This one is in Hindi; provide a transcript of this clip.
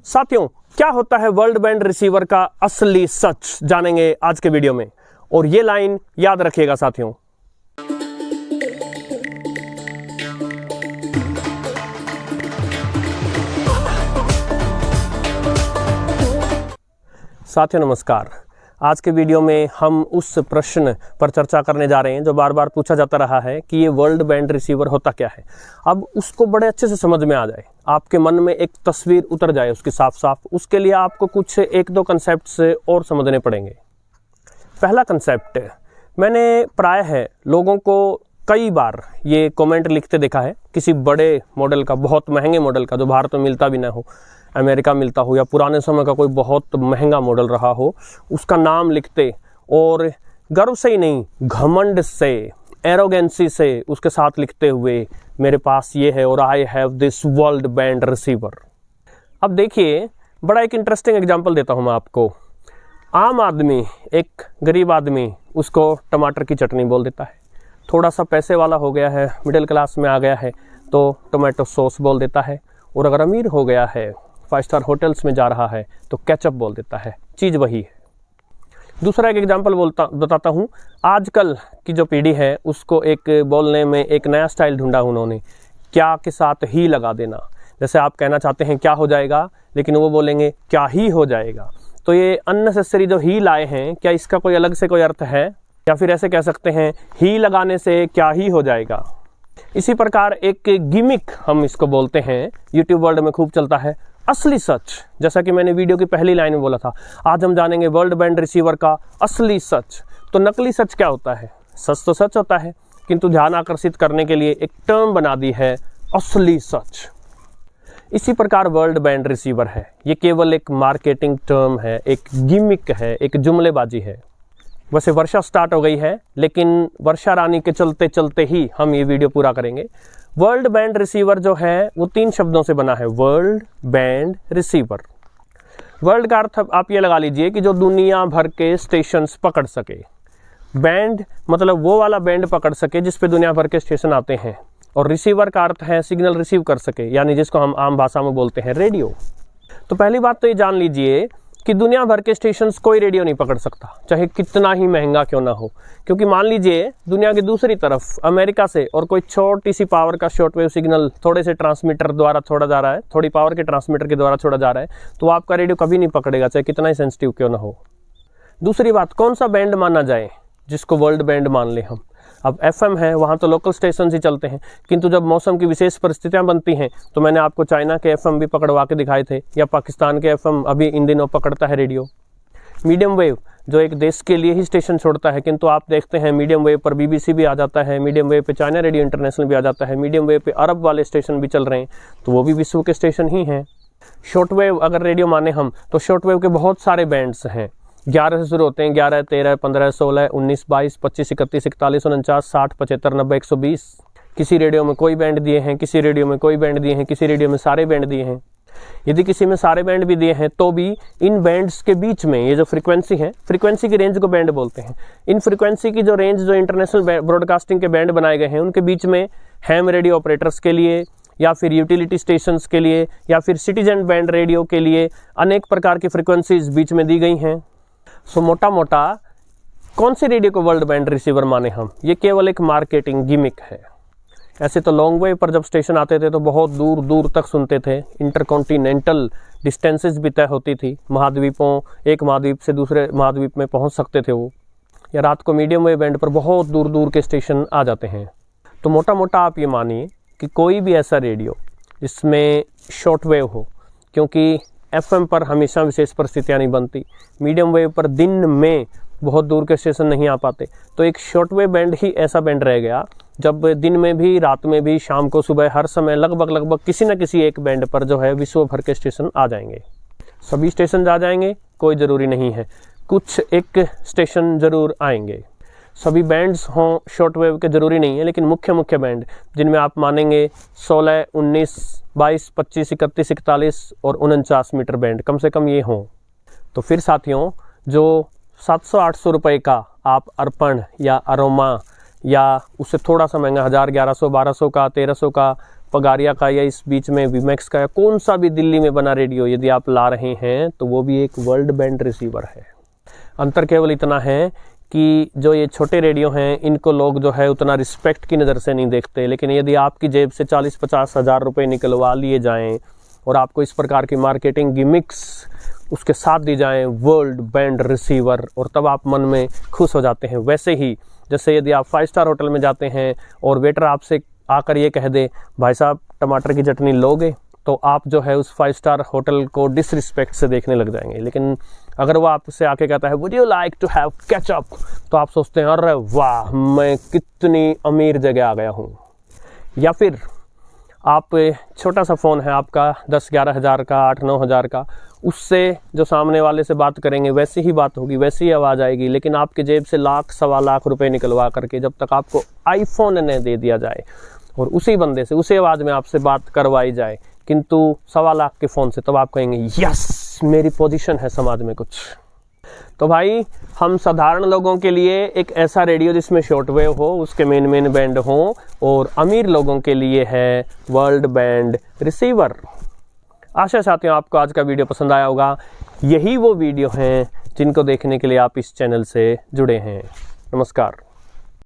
साथियों, क्या होता है वर्ल्ड बैंड रिसीवर का असली सच, जानेंगे आज के वीडियो में। और ये लाइन याद रखिएगा साथियों। साथियों नमस्कार। आज के वीडियो में हम उस प्रश्न पर चर्चा करने जा रहे हैं जो बार बार पूछा जाता रहा है कि ये वर्ल्ड बैंड रिसीवर होता क्या है। अब उसको बड़े अच्छे से समझ में आ जाए, आपके मन में एक तस्वीर उतर जाए उसकी साफ साफ, उसके लिए आपको कुछ एक दो कंसेप्ट और समझने पड़ेंगे। पहला कंसेप्ट, मैंने प्राय है लोगों को कई बार ये कमेंट लिखते देखा है, किसी बड़े मॉडल का, बहुत महंगे मॉडल का जो भारत में मिलता भी ना हो, अमेरिका मिलता हो, या पुराने समय का कोई बहुत महंगा मॉडल रहा हो, उसका नाम लिखते और गर्व से ही नहीं, घमंड से, एरोगेंसी से उसके साथ लिखते हुए, मेरे पास ये है और I have this world band receiver. अब देखिए, बड़ा एक इंटरेस्टिंग एग्जांपल देता हूँ मैं आपको। आम आदमी, एक गरीब आदमी, उसको टमाटर की चटनी बोल देता है। थोड़ा सा पैसे वाला हो गया है, मिडिल क्लास में आ गया है, तो टोमेटो सॉस बोल देता है। और अगर अमीर हो गया है, 5 स्टार होटल्स में जा रहा है, तो केचप बोल देता है। चीज़ वही है। दूसरा एक एग्जांपल बताता हूँ। आजकल की जो पीढ़ी है उसको एक बोलने में एक नया स्टाइल ढूंढा उन्होंने, क्या के साथ ही लगा देना। जैसे आप कहना चाहते हैं क्या हो जाएगा, लेकिन वो बोलेंगे क्या ही हो जाएगा। तो ये अननेसेसरी जो ही लाए हैं, क्या इसका कोई अलग से कोई अर्थ है? या फिर ऐसे कह सकते हैं, ही लगाने से क्या ही हो जाएगा। इसी प्रकार एक गिमिक हम इसको बोलते हैं, यूट्यूब वर्ल्ड में खूब चलता है, असली सच। जैसा कि मैंने वीडियो की पहली लाइन में बोला था, आज हम जानेंगे वर्ल्ड बैंड रिसीवर का असली सच। तो नकली सच क्या होता है? सच तो सच होता है, किंतु ध्यान आकर्षित करने के लिए एक टर्म बना दी है, असली सच। इसी प्रकार वर्ल्ड बैंड रिसीवर है, ये केवल एक मार्केटिंग टर्म है, एक गिमिक है, एक जुमलेबाजी है। वैसे वर्षा स्टार्ट हो गई है, लेकिन वर्षा रानी के चलते चलते ही हम ये वीडियो पूरा करेंगे। वर्ल्ड बैंड रिसीवर जो है वो 3 शब्दों से बना है, वर्ल्ड बैंड रिसीवर। वर्ल्ड का अर्थ आप ये लगा लीजिए कि जो दुनिया भर के स्टेशंस पकड़ सके। बैंड मतलब वो वाला बैंड पकड़ सके जिस पे दुनिया भर के स्टेशन आते हैं। और रिसीवर का अर्थ है सिग्नल रिसीव कर सके, यानी जिसको हम आम भाषा में बोलते हैं रेडियो। तो पहली बात तो ये जान लीजिए कि दुनिया भर के स्टेशंस कोई रेडियो नहीं पकड़ सकता, चाहे कितना ही महंगा क्यों ना हो। क्योंकि मान लीजिए दुनिया की दूसरी तरफ अमेरिका से और कोई छोटी सी पावर का शॉर्टवेव सिग्नल थोड़े से ट्रांसमीटर द्वारा छोड़ा जा रहा है, थोड़ी पावर के ट्रांसमीटर के द्वारा छोड़ा जा रहा है, तो आपका रेडियो कभी नहीं पकड़ेगा, चाहे कितना ही सेंसिटिव क्यों ना हो। दूसरी बात, कौन सा बैंड माना जाए जिसको वर्ल्ड बैंड मान ले हम? अब FM है, वहाँ तो लोकल स्टेशन ही चलते हैं, किंतु जब मौसम की विशेष परिस्थितियाँ बनती हैं तो मैंने आपको चाइना के FM भी पकड़वा के दिखाए थे, या पाकिस्तान के FM अभी इन दिनों पकड़ता है रेडियो। मीडियम वेव जो एक देश के लिए ही स्टेशन छोड़ता है, किंतु आप देखते हैं मीडियम वेव पर BBC भी आ जाता है, मीडियम वेव पे चाइना रेडियो इंटरनेशनल भी आ जाता है, मीडियम वेव पे अरब वाले स्टेशन भी चल रहे हैं, तो वो भी विश्व के स्टेशन ही हैं। शॉर्ट वेव अगर रेडियो माने हम, तो शॉर्ट वेव के बहुत सारे बैंड्स हैं। 11 से शुरू होते हैं, 11, 13, 15, 16, 19, 22, 25, 31, 41, 49, 60, 75, 90, 120। किसी रेडियो में कोई बैंड दिए हैं, किसी रेडियो में कोई बैंड दिए हैं, किसी रेडियो में सारे बैंड दिए हैं। यदि किसी में सारे बैंड भी दिए हैं तो भी इन बैंड्स के बीच में ये जो फ्रीक्वेंसी है, फ्रीक्वेंसी की रेंज को बैंड बोलते हैं। इन फ्रीक्वेंसी की जो रेंज, जो इंटरनेशनल ब्रॉडकास्टिंग के बैंड बनाए गए हैं, उनके बीच में हैम रेडियो ऑपरेटर्स के लिए, या फिर यूटिलिटी स्टेशंस के लिए, या फिर सिटीजन बैंड रेडियो के लिए अनेक प्रकार की फ्रीक्वेंसीज बीच में दी गई हैं। सो मोटा मोटा कौन से रेडियो को वर्ल्ड बैंड रिसीवर माने हम? ये केवल एक मार्केटिंग गिमिक है। ऐसे तो लॉन्ग वेव पर जब स्टेशन आते थे तो बहुत दूर दूर तक सुनते थे, इंटरकॉन्टिनेंटल डिस्टेंसेस भी तय होती थी, महाद्वीपों, एक महाद्वीप से दूसरे महाद्वीप में पहुंच सकते थे वो। या रात को मीडियम वेव बैंड पर बहुत दूर दूर के स्टेशन आ जाते हैं। तो मोटा मोटा आप ये मानिए कि कोई भी ऐसा रेडियो जिसमें शॉर्ट वेव हो, क्योंकि FM पर हमेशा विशेष परिस्थितियाँ नहीं बनती, मीडियम वेव पर दिन में बहुत दूर के स्टेशन नहीं आ पाते, तो एक शॉर्ट वेव बैंड ही ऐसा बैंड रह गया जब दिन में भी, रात में भी, शाम को, सुबह, हर समय लगभग किसी न किसी एक बैंड पर जो है विश्व भर के स्टेशन आ जाएंगे। सभी स्टेशन आ जाएंगे कोई ज़रूरी नहीं है, कुछ एक स्टेशन ज़रूर आएंगे। सभी बैंड्स हों शॉर्ट वेव के ज़रूरी नहीं है, लेकिन मुख्य बैंड जिनमें आप मानेंगे 16, 19, 22, 25, 31, 41 और 49 मीटर बैंड कम से कम ये हों। तो फिर साथियों, जो 700-800 रुपये का आप अर्पण या अरोमा, या उससे थोड़ा सा महंगा 1000, 1100, 1200 का, 1300 का पगारिया का या इस बीच में वीमैक्स का या कौन सा भी दिल्ली में बना रेडियो यदि आप ला रहे हैं तो वो भी एक वर्ल्ड बैंड रिसीवर है। अंतर केवल इतना है कि जो ये छोटे रेडियो हैं इनको लोग जो है उतना रिस्पेक्ट की नज़र से नहीं देखते, लेकिन यदि आपकी जेब से 40-50 हज़ार रुपये निकलवा लिए जाएं और आपको इस प्रकार की मार्केटिंग गिमिक्स उसके साथ दी जाएं, वर्ल्ड बैंड रिसीवर, और तब आप मन में खुश हो जाते हैं। वैसे ही जैसे यदि आप 5 स्टार होटल में जाते हैं और वेटर आपसे आकर ये कह दे भाई साहब टमाटर की चटनी लोगे, तो आप जो है उस 5 स्टार होटल को डिसरिस्पेक्ट से देखने लग जाएंगे। लेकिन अगर वो आपसे आके कहता है would you like to have ketchup, तो आप सोचते हैं अरे वाह मैं कितनी अमीर जगह आ गया हूँ। या फिर आप छोटा सा फ़ोन है आपका 10-11 हज़ार का, 8-9 हज़ार का, उससे जो सामने वाले से बात करेंगे वैसी ही बात होगी, वैसी ही आवाज़ आएगी, लेकिन आपके जेब से लाख-सवा लाख रुपए निकलवा करके जब तक आपको आईफोन ने दे दिया जाए और उसी बंदे से उसी आवाज़ में आपसे बात करवाई जाए किंतु 1.25 लाख के फ़ोन से, तब आप कहेंगे यस मेरी पोजीशन है समाज में कुछ। तो भाई हम साधारण लोगों के लिए एक ऐसा रेडियो जिसमें शॉर्टवेव हो, उसके मेन बैंड हो, और अमीर लोगों के लिए है वर्ल्ड बैंड रिसीवर। आशा साथियों आपको आज का वीडियो पसंद आया होगा। यही वो वीडियो हैं जिनको देखने के लिए आप इस चैनल से जुड़े हैं। नमस्कार।